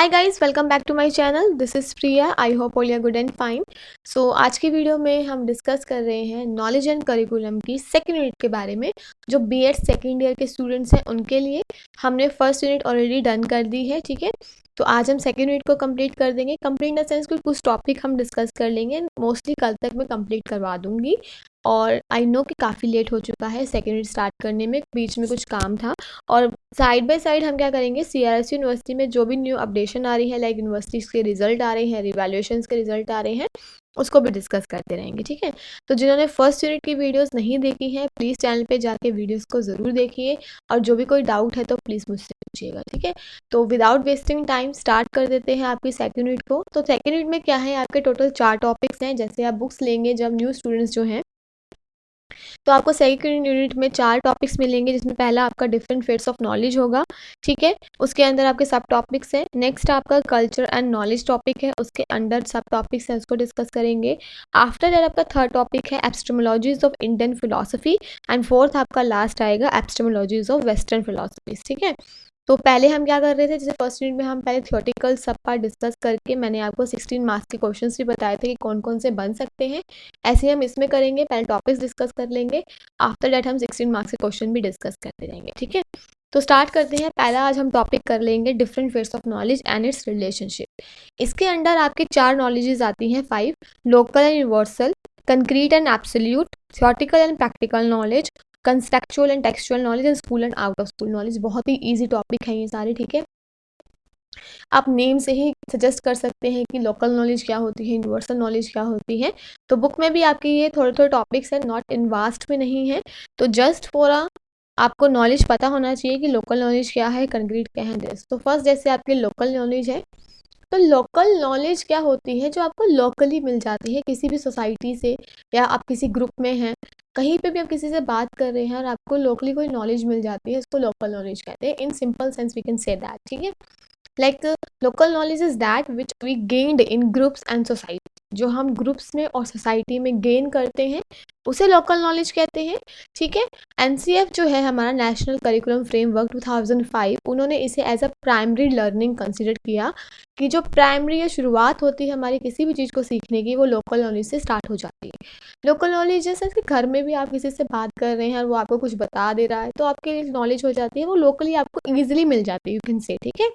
Hi guys, welcome back to my channel. This is Priya. I hope all you are good and fine. So आज की video में हम discuss कर रहे हैं नॉलेज एंड करिकुलम की सेकंड यूनिट के बारे में। जो बीएड सेकंड ईयर के स्टूडेंट्स हैं उनके लिए हमने फर्स्ट यूनिट ऑलरेडी डन कर दी है, ठीक है। तो आज हम सेकंड यूनिट को कंप्लीट कर देंगे। कंप्लीट इन द सेंस कुछ टॉपिक हम डिस्कस कर लेंगे, मोस्टली कल तक मैं कंप्लीट करवा दूंगी। और आई नो कि काफ़ी लेट हो चुका है सेकेंड यूनिट स्टार्ट करने में, बीच में कुछ काम था। और साइड बाय साइड हम क्या करेंगे, सीआरएस यूनिवर्सिटी में जो भी न्यू अपडेशन आ रही है, लाइक यूनिवर्सिटीज़ के रिजल्ट आ रहे हैं, रिवैल्यूएशंस के रिजल्ट आ रहे हैं, उसको भी डिस्कस करते रहेंगे, ठीक है। तो जिन्होंने फर्स्ट यूनिट की वीडियोस नहीं देखी हैं, प्लीज़ चैनल पे जाके वीडियोस को ज़रूर देखिए। और जो भी कोई डाउट है तो प्लीज़ मुझसे पूछिएगा, ठीक है। तो विदाउट वेस्टिंग टाइम स्टार्ट कर देते हैं आपकी सेकेंड यूनिट को। तो सेकेंड यूनिट में क्या है, आपके टोटल 4 टॉपिक्स हैं। जैसे आप बुक्स लेंगे जब न्यू स्टूडेंट्स जो हैं, तो आपको सेकंड यूनिट में 4 टॉपिक्स मिलेंगे, जिसमें पहला आपका डिफरेंट फेट्स ऑफ नॉलेज होगा, ठीक है। उसके अंदर आपके सब टॉपिक्स हैं। नेक्स्ट आपका कल्चर एंड नॉलेज टॉपिक है, उसके अंदर सब टॉपिक्स हैं, उसको डिस्कस करेंगे। आफ्टर दैट आपका थर्ड टॉपिक है epistemologies of Indian philosophy, and fourth आपका लास्ट आएगा एपिस्टेमोलॉजीज ऑफ वेस्टर्न फिलोसफीज, ठीक है। तो पहले हम क्या कर रहे थे, जैसे फर्स्ट यूनिट में हम पहले थियोरेटिकल सब पार्ट डिस्कस करके मैंने आपको 16 मार्क्स के क्वेश्चंस भी बताए थे कि कौन कौन से बन सकते हैं। ऐसे ही हम इसमें करेंगे, पहले टॉपिक्स डिस्कस कर लेंगे, आफ्टर दैट हम 16 मार्क्स के क्वेश्चन भी डिस्कस करते रहेंगे, ठीक है। तो स्टार्ट करते हैं। पहला आज हम टॉपिक कर लेंगे different facets of knowledge and its relationship. इसके अंडर आपके 4 नॉलेजेस आती हैं, 5: local and universal, concrete and absolute, theoretical and practical knowledge, conceptual and textual knowledge, and school and out of school knowledge. बहुत ही easy topic है ये सारे, ठीक है। आप नेम से ही सजेस्ट कर सकते हैं कि लोकल नॉलेज क्या होती है, यूनिवर्सल नॉलेज क्या होती है। तो बुक में भी आपके ये थोड़े थोड़े टॉपिक्स हैं, नॉट इन वास्ट में नहीं है। तो जस्ट फॉर आपको नॉलेज पता होना चाहिए कि लोकल नॉलेज क्या है, कंक्रीट क्या है, दिस। तो फर्स्ट जैसे आपकी लोकल नॉलेज है, तो लोकल नॉलेज क्या होती है, जो आपको लोकली मिल जाती है किसी भी सोसाइटी से, या आप किसी ग्रुप में हैं, कहीं पे भी आप किसी से बात कर रहे हैं और आपको लोकली कोई नॉलेज मिल जाती है, इसको लोकल नॉलेज कहते हैं। In simple sense we can say that, ठीक है। Like local knowledge is that which we gained in groups and society. जो हम ग्रुप्स में और सोसाइटी में गेन करते हैं उसे लोकल नॉलेज कहते हैं, ठीक है। एनसीएफ जो है हमारा नेशनल करिकुलम फ्रेमवर्क 2005, उन्होंने इसे as a primary learning consider किया कि जो प्राइमरी या शुरुआत होती है हमारी किसी भी चीज़ को सीखने की, वो लोकल नॉलेज से स्टार्ट हो जाती है। लोकल नॉलेज जैसे कि घर में भी आप किसी से बात कर रहे हैं और वो आपको कुछ बता दे रहा है, तो आपके लिए नॉलेज हो जाती है, वो लोकली आपको ईजिली मिल जाती है, यू कैन से, ठीक है।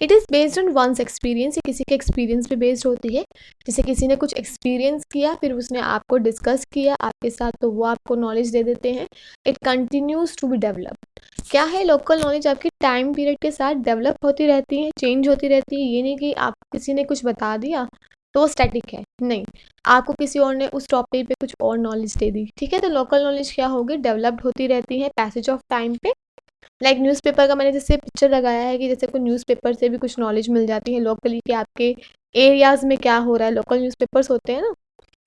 It is based on one's experience, ये किसी के एक्सपीरियंस पे बेस्ड होती है। जैसे किसी ने कुछ एक्सपीरियंस किया, फिर उसने आपको डिस्कस किया आपके साथ, तो वो आपको नॉलेज दे देते हैं। It continues to be develop. क्या है, लोकल नॉलेज आपकी टाइम पीरियड के साथ डेवलप होती रहती है, चेंज होती रहती है। ये नहीं कि आप किसी ने कुछ बता दिया तो स्टैटिक है, नहीं, आपको किसी और ने उस टॉपिक पे कुछ और नॉलेज दे दी, ठीक है। तो लोकल नॉलेज क्या होगी, डेवलप्ड होती रहती है पैसेज ऑफ टाइम पे। लाइक न्यूज़पेपर का मैंने जैसे पिक्चर लगाया है कि जैसे कोई न्यूज़पेपर से भी कुछ नॉलेज मिल जाती है लोकली, कि आपके एरियाज़ में क्या हो रहा है। लोकल न्यूज़पेपर्स होते हैं ना,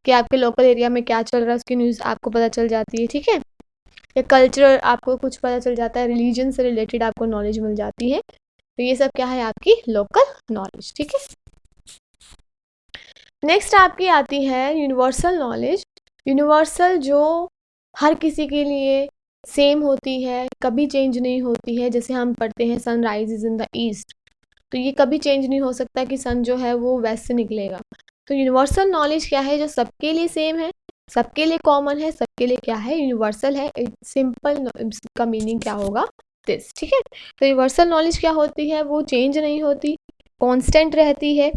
कि आपके लोकल एरिया में क्या चल रहा है, उसकी न्यूज़ आपको पता चल जाती है, ठीक है। या कल्चर आपको कुछ पता चल जाता है, रिलीजन से रिलेटेड आपको नॉलेज मिल जाती है। तो ये सब क्या है, आपकी लोकल नॉलेज, ठीक है। नेक्स्ट आपकी आती है यूनिवर्सल नॉलेज। यूनिवर्सल जो हर किसी के लिए सेम होती है, कभी चेंज नहीं होती है। जैसे हम पढ़ते हैं sun rises in the east, तो ये कभी चेंज नहीं हो सकता कि सन जो है वो वेस्ट से निकलेगा। तो यूनिवर्सल नॉलेज क्या है, जो सबके लिए सेम है, सबके लिए कॉमन है, सबके लिए क्या है, यूनिवर्सल है। सिंपल का मीनिंग क्या होगा, दिस, ठीक है। तो यूनिवर्सल नॉलेज क्या होती है, वो चेंज नहीं होती, कॉन्स्टेंट रहती है,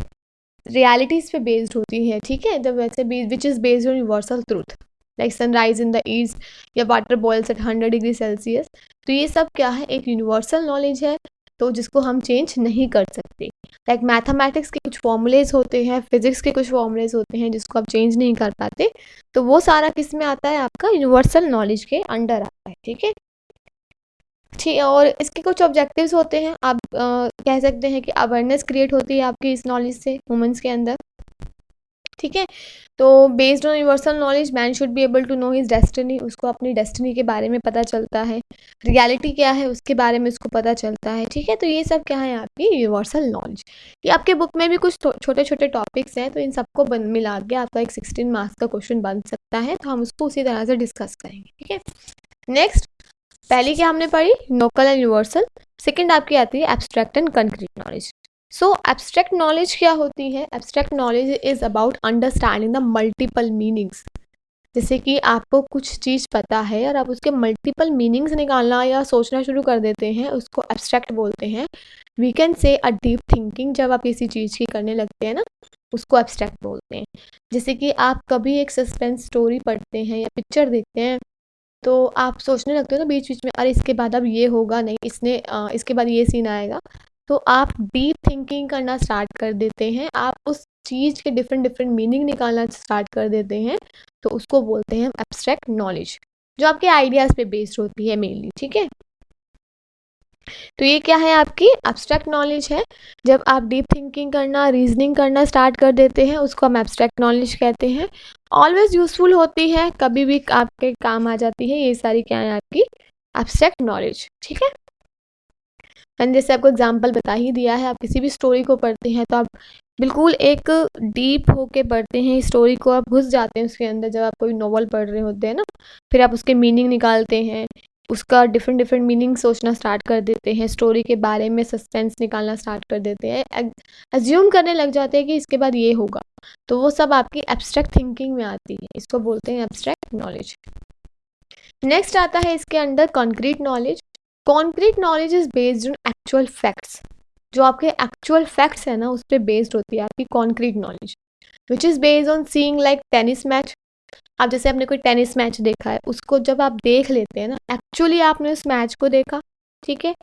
रियलिटीज़ पे बेस्ड होती है, ठीक है। जब वैसे which is based on universal truth, like sunrise in the east या water boils at 100 degree Celsius. तो ये सब क्या है, एक यूनिवर्सल नॉलेज है, तो जिसको हम चेंज नहीं कर सकते। लाइक मैथमेटिक्स के कुछ फॉर्मूलेज होते हैं, फिजिक्स के कुछ फॉर्मूलेज होते हैं जिसको आप चेंज नहीं कर पाते, तो वो सारा किस में आता है, आपका यूनिवर्सल नॉलेज के अंडर आता है, ठीक है। ठीक, और इसके कुछ ऑब्जेक्टिव्स होते हैं। आप कह सकते हैं कि अवेयरनेस क्रिएट होती है आपकी इस नॉलेज से वुमेंस के अंदर, ठीक है। तो based on universal knowledge man should be able to know his destiny, उसको अपनी डेस्टिनी के बारे में पता चलता है। रियलिटी क्या है उसके बारे में उसको पता चलता है, ठीक है। तो ये सब क्या है, आपकी यूनिवर्सल नॉलेज। ये आपके बुक में भी कुछ छोटे छोटे टॉपिक्स हैं, तो इन सबको मिला के आपका एक 16 मार्क्स का क्वेश्चन बन सकता है, तो हम उसको उसी तरह से डिस्कस करेंगे, ठीक है। नेक्स्ट, पहली क्या हमने पढ़ी, लोकल एंड यूनिवर्सल। सेकेंड आपकी आती है abstract and concrete knowledge. So abstract knowledge क्या होती है? Abstract knowledge is about understanding the multiple meanings. जैसे कि आपको कुछ चीज़ पता है और आप उसके मल्टीपल मीनिंग्स निकालना या सोचना शुरू कर देते हैं, उसको एब्स्ट्रैक्ट बोलते हैं। वी कैन से अ डीप थिंकिंग, जब आप किसी चीज़ की करने लगते हैं ना, उसको एब्स्ट्रैक्ट बोलते हैं। जैसे कि आप कभी एक सस्पेंस स्टोरी पढ़ते हैं या पिक्चर देखते हैं, तो आप सोचने लगते हो ना बीच बीच में, अरे इसके बाद अब ये होगा, नहीं इसके बाद ये सीन आएगा। तो आप डीप थिंकिंग करना स्टार्ट कर देते हैं, आप उस चीज़ के डिफरेंट डिफरेंट मीनिंग निकालना स्टार्ट कर देते हैं, तो उसको बोलते हैं एब्स्ट्रैक्ट नॉलेज, जो आपके आइडियाज़ पे बेस्ड होती है मेनली। ठीक है, तो ये क्या है? आपकी एब्स्ट्रैक्ट नॉलेज है। जब आप डीप थिंकिंग करना, रीजनिंग करना स्टार्ट कर देते हैं, उसको हम एब्स्ट्रैक्ट नॉलेज कहते हैं। ऑलवेज यूजफुल होती है, कभी भी आपके काम आ जाती है। ये सारी क्या है? आपकी एब्स्ट्रैक्ट नॉलेज। ठीक है, मैंने जैसे आपको एग्जांपल बता ही दिया है। आप किसी भी स्टोरी को पढ़ते हैं तो आप बिल्कुल एक डीप होके पढ़ते हैं स्टोरी को, आप घुस जाते हैं उसके अंदर। जब आप कोई नॉवल पढ़ रहे होते हैं ना, फिर आप उसके मीनिंग निकालते हैं, उसका डिफरेंट डिफरेंट मीनिंग सोचना स्टार्ट कर देते हैं, स्टोरी के बारे में सस्पेंस निकालना स्टार्ट कर देते हैं, एज्यूम करने लग जाते हैं कि इसके बाद ये होगा। तो वो सब आपकी एब्स्ट्रैक्ट थिंकिंग में आती है, इसको बोलते हैं एब्स्ट्रैक्ट नॉलेज। नेक्स्ट आता है इसके अंदर concrete knowledge. Concrete knowledge is based on actual facts. जो आपके एक्चुअल फैक्ट्स है ना, उस पर बेस्ड होती है आपकी concrete knowledge, which is based on seeing like tennis match. आप जैसे आपने कोई टेनिस मैच देखा है, उसको जब आप देख लेते हैं ना, एक्चुअली आपने उस मैच को देखा, ठीक है,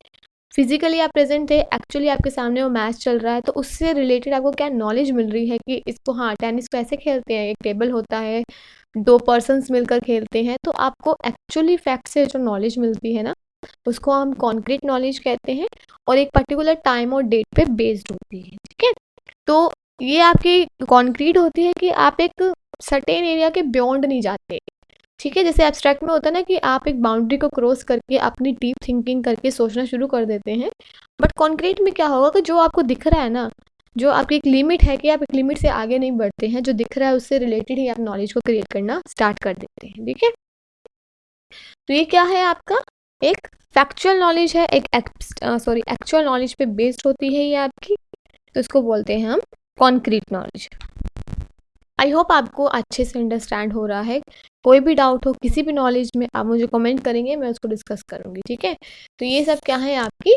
फिजिकली आप प्रेजेंट थे, एक्चुअली आपके सामने वो मैच चल रहा है, तो उससे रिलेटेड आपको क्या नॉलेज मिल रही है कि इसको, हाँ, टेनिस को ऐसे खेलते हैं, एक टेबल होता है, दो पर्सन्स मिलकर खेलते हैं। तो आपको एक्चुअली फैक्ट से जो नॉलेज मिलती है ना, उसको हम कॉन्क्रीट नॉलेज कहते हैं, और एक पर्टिकुलर टाइम और डेट पे बेस्ड होती है। ठीक है, तो ये आपकी कॉन्क्रीट होती है कि आप एक सर्टेन एरिया के बियॉन्ड नहीं जाते। ठीक है, जैसे एब्स्ट्रैक्ट में होता है ना कि आप एक बाउंड्री को क्रॉस करके अपनी डीप थिंकिंग करके सोचना शुरू कर देते हैं, बट कॉन्क्रीट में क्या होगा कि जो आपको दिख रहा है ना, जो आपकी एक लिमिट है, कि आप एक लिमिट से आगे नहीं बढ़ते हैं, जो दिख रहा है उससे रिलेटेड ही आप नॉलेज को क्रिएट करना स्टार्ट कर देते हैं। ठीक है, तो ये क्या है? आपका एक फैक्चुअल नॉलेज है, एक एक्चुअल नॉलेज पे बेस्ड होती है ये आपकी, तो इसको बोलते हैं हम कॉन्क्रीट नॉलेज। आई होप आपको अच्छे से अंडरस्टैंड हो रहा है। कोई भी डाउट हो किसी भी नॉलेज में, आप मुझे कमेंट करेंगे, मैं उसको डिस्कस करूँगी। ठीक है, तो ये सब क्या है? आपकी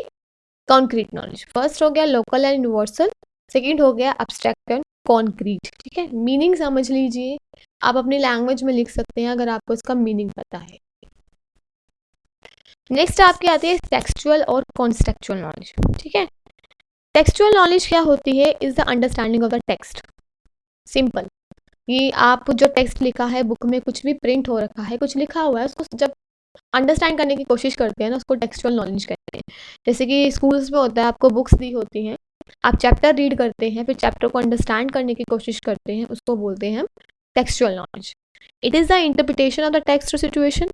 कॉन्क्रीट नॉलेज। फर्स्ट हो गया लोकल एंड यूनिवर्सल, सेकेंड हो गया एब्स्ट्रैक्ट एंड कॉन्क्रीट। ठीक है, मीनिंग समझ लीजिए, आप अपनी लैंग्वेज में लिख सकते हैं अगर आपको इसका मीनिंग पता है। नेक्स्ट आपकी आती है टेक्सचुअल और कॉन्टेक्सचुअल नॉलेज। ठीक है, टेक्सचुअल नॉलेज क्या होती है? Is the understanding of the text. Simple, ये आप जो टेक्स्ट लिखा है, बुक में कुछ भी प्रिंट हो रखा है, कुछ लिखा हुआ है, उसको जब अंडरस्टैंड करने की कोशिश करते हैं ना, उसको टेक्सचुअल नॉलेज कहते हैं। जैसे कि स्कूल्स में होता है, आपको बुक्स दी होती हैं, आप चैप्टर रीड करते हैं, फिर चैप्टर को अंडरस्टैंड करने की कोशिश करते हैं, उसको बोलते हैं हम textual knowledge. It is the interpretation of the text situation.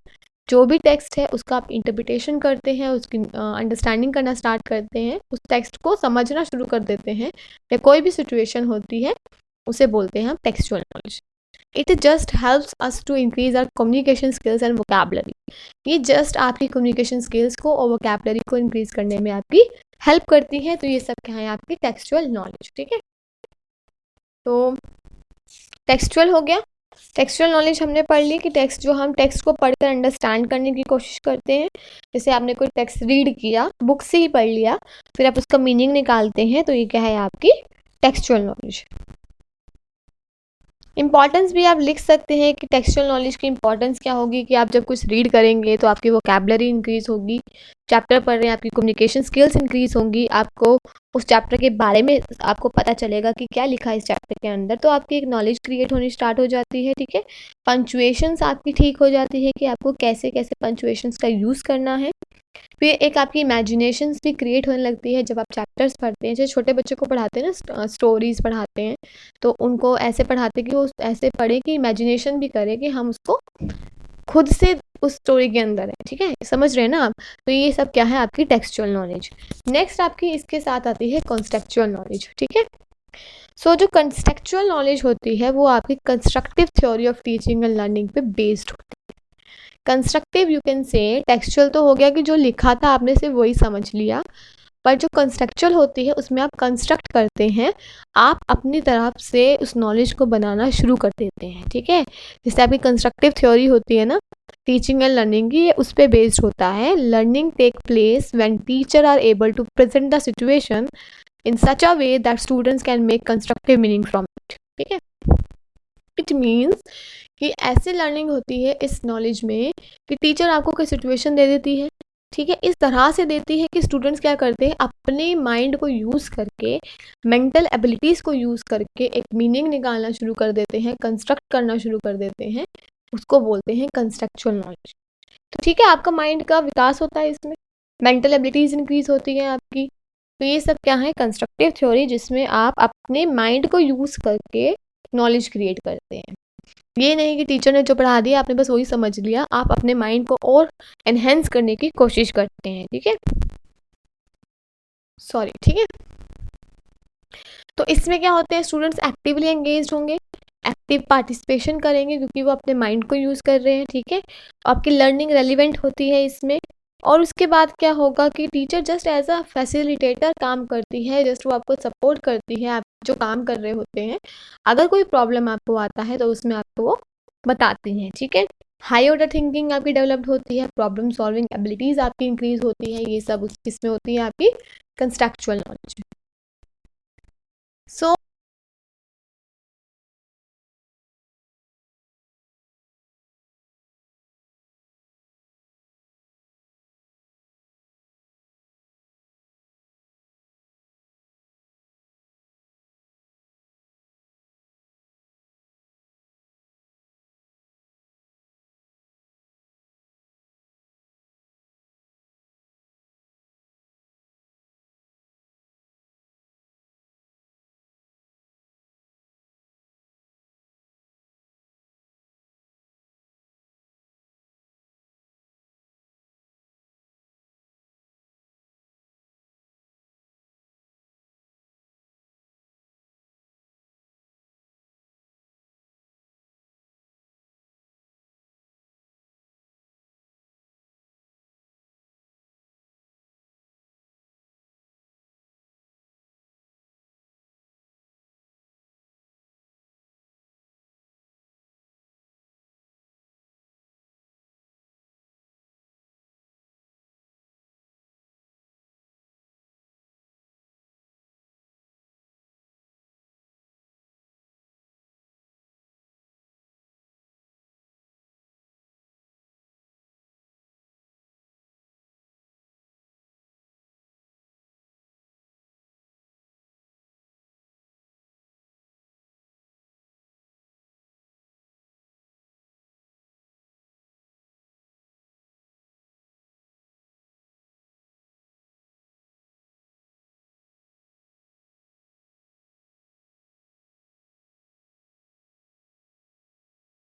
जो भी टेक्स्ट है उसका आप इंटरप्रिटेशन करते हैं, उसकी अंडरस्टैंडिंग करना स्टार्ट करते हैं, उस टेक्स्ट को समझना शुरू कर देते हैं, या कोई भी सिचुएशन होती है उसे बोलते हैं हम textual knowledge. It just helps us to increase our communication skills and vocabulary. ये जस्ट आपकी कम्युनिकेशन स्किल्स को और वोकैबुलरी को इंक्रीज करने में आपकी हेल्प करती है। तो ये सब क्या है? आपकी टेक्सचुअल नॉलेज। ठीक है, तो टेक्सचुअल हो गया। टेक्सचुअल नॉलेज हमने पढ़ ली कि टेक्स्ट, जो हम टेक्स्ट को पढ़कर अंडरस्टैंड करने की कोशिश करते हैं। जैसे आपने कोई टेक्स्ट रीड किया, बुक से ही पढ़ लिया, फिर आप उसका मीनिंग निकालते हैं, तो ये क्या है? आपकी टेक्सचुअल नॉलेज। इंपॉर्टेंस भी आप लिख सकते हैं कि टेक्सचुअल नॉलेज की इंपॉर्टेंस क्या होगी, कि आप जब कुछ रीड करेंगे तो आपकी वोकैबुलरी इंक्रीज होगी, चैप्टर पढ़ रहे हैं, आपकी कम्युनिकेशन स्किल्स इंक्रीज होंगी, आपको उस चैप्टर के बारे में आपको पता चलेगा कि क्या लिखा है इस चैप्टर के अंदर, तो आपकी एक नॉलेज क्रिएट होनी स्टार्ट हो जाती है। ठीक है, पंचुएशंस आपकी ठीक हो जाती है कि आपको कैसे कैसे पंचुएशंस का यूज़ करना है। फिर एक आपकी इमेजिनेशंस भी क्रिएट होने लगती है जब आप चैप्टर्स पढ़ते हैं। जैसे छोटे बच्चों को पढ़ाते हैं ना, स्टोरीज़ पढ़ाते हैं, तो उनको ऐसे पढ़ाते कि वो ऐसे पढ़े कि इमेजिनेशन भी करे कि हम उसको खुद से उस स्टोरी के अंदर है। ठीक है, समझ रहे हैं ना आप? तो ये सब क्या है? आपकी टेक्सचुअल नॉलेज। नेक्स्ट आपकी इसके साथ आती है कॉन्टेक्सचुअल नॉलेज। ठीक है, सो जो कॉन्टेक्सचुअल नॉलेज होती है वो आपकी constructive theory of teaching and learning पे बेस्ड होती है। Constructive you can say, textual तो हो गया कि जो लिखा था आपने सिर्फ वही समझ लिया, पर जो कंस्ट्रक्चुअल होती है उसमें आप कंस्ट्रक्ट करते हैं, आप अपनी तरफ से उस नॉलेज को बनाना शुरू कर देते हैं, ठीक है। जैसे आपकी कंस्ट्रक्टिव थ्योरी होती है ना टीचिंग एंड लर्निंग की, ये उस पर बेस्ड होता है। Learning take place when teacher are able to present the situation in such a way that students can make constructive meaning from it, ठीक है। इट मीन्स कि ऐसे लर्निंग होती है इस नॉलेज में कि टीचर आपको कोई सिचुएशन दे देती है, ठीक है, इस तरह से देती है कि स्टूडेंट्स क्या करते हैं, अपने माइंड को यूज़ करके, मेंटल एबिलिटीज़ को यूज़ करके एक मीनिंग निकालना शुरू कर देते हैं, कंस्ट्रक्ट करना शुरू कर देते हैं, उसको बोलते हैं कंस्ट्रक्चुअल नॉलेज। तो ठीक है, आपका माइंड का विकास होता है, इसमें मेंटल एबिलिटीज़ इंक्रीज होती हैं आपकी। तो ये सब क्या है, कंस्ट्रक्टिव थ्योरी, जिसमें आप अपने माइंड को यूज़ करके नॉलेज क्रिएट करते हैं। ये नहीं कि टीचर ने जो पढ़ा दिया आपने बस वही समझ लिया, आप अपने माइंड को और एनहेंस करने की कोशिश करते हैं, ठीक है, सॉरी, ठीक है। तो इसमें क्या होते हैं, स्टूडेंट्स एक्टिवली एंगेज होंगे, एक्टिव पार्टिसिपेशन करेंगे क्योंकि वो अपने माइंड को यूज़ कर रहे हैं, ठीक है। आपकी लर्निंग रेलिवेंट होती है इसमें। और उसके बाद क्या होगा कि teacher just as a facilitator काम करती है, जस्ट वो आपको सपोर्ट करती है, आप जो काम कर रहे होते हैं। अगर कोई प्रॉब्लम आपको आता है तो उसमें आपको वो बताती हैं, ठीक है। हाई ऑर्डर थिंकिंग आपकी डेवलप्ड होती है, प्रॉब्लम सॉल्विंग एबिलिटीज़ आपकी इंक्रीज होती है, ये सब इसमें होती है आपकी कंस्ट्रक्चुअल नॉलेज में। सो